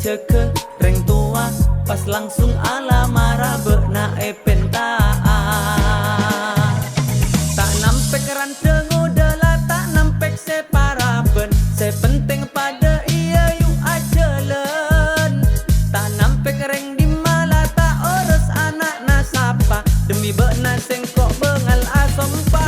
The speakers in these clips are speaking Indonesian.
ngajak ke reng tua pas langsung ala marah bekna penta tak nampek ranteng udahlah tak nampek separaben sepenting pada iya yuk ajelen tak nampek reng di malah tak urus anak nasapa demi bekna sengkok bengal asompa.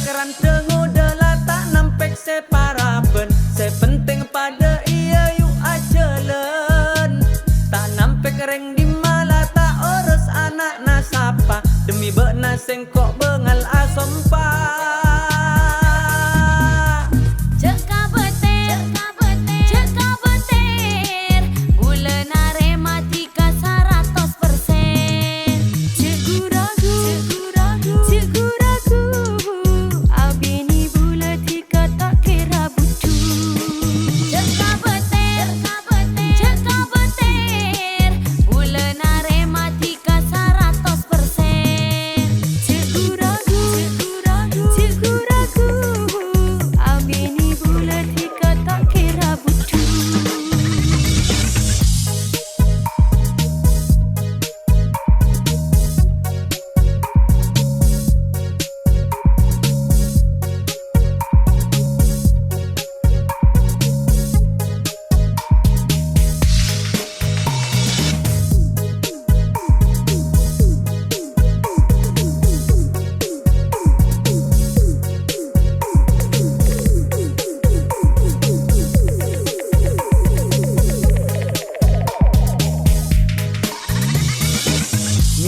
Ranteng udahlah tak nampek separaben sepenting pada iya yuk ajelen tak nampek reng di malah tak urus anak nasapa demi bekna sengkok bengal asompa.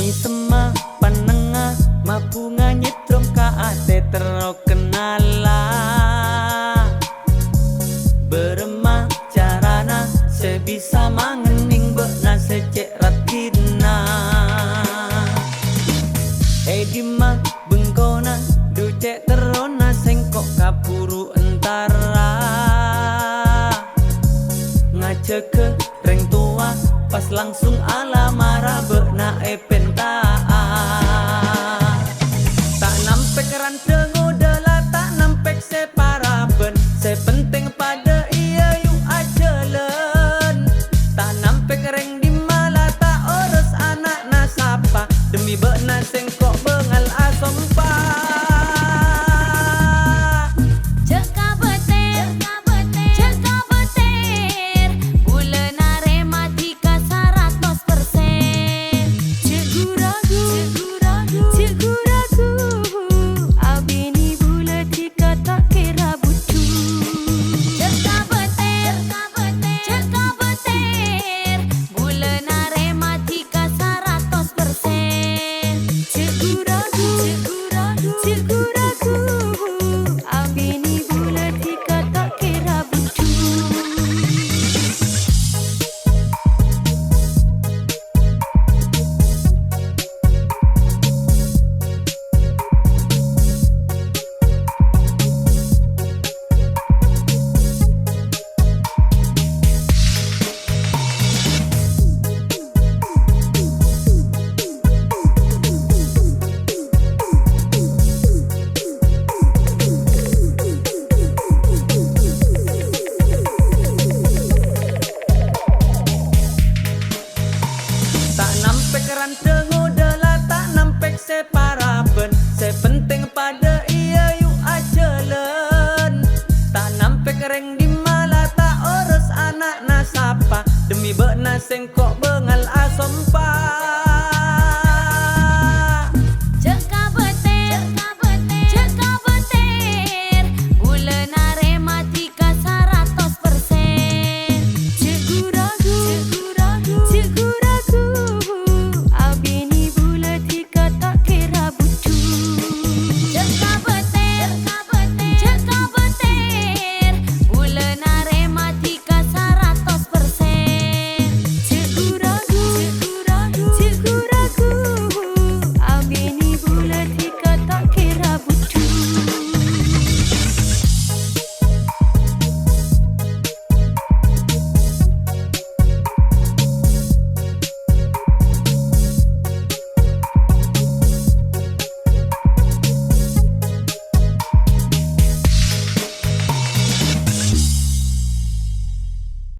Sema penengah mapunga nyetrom ka ate terkenala beremah carana sebisa mangening bekna secek ratina edima bengkona ducek terona sengkok kapuru entara ngajak ke reng tua pas langsung ala marah bekna penta tak nampek ranteng udahlah tak nampek separaben sepenting pada iya yuk ajelen tak nampek reng di malah tak urus anak nasapa demi bekna sengkok bengal asompa. sengkok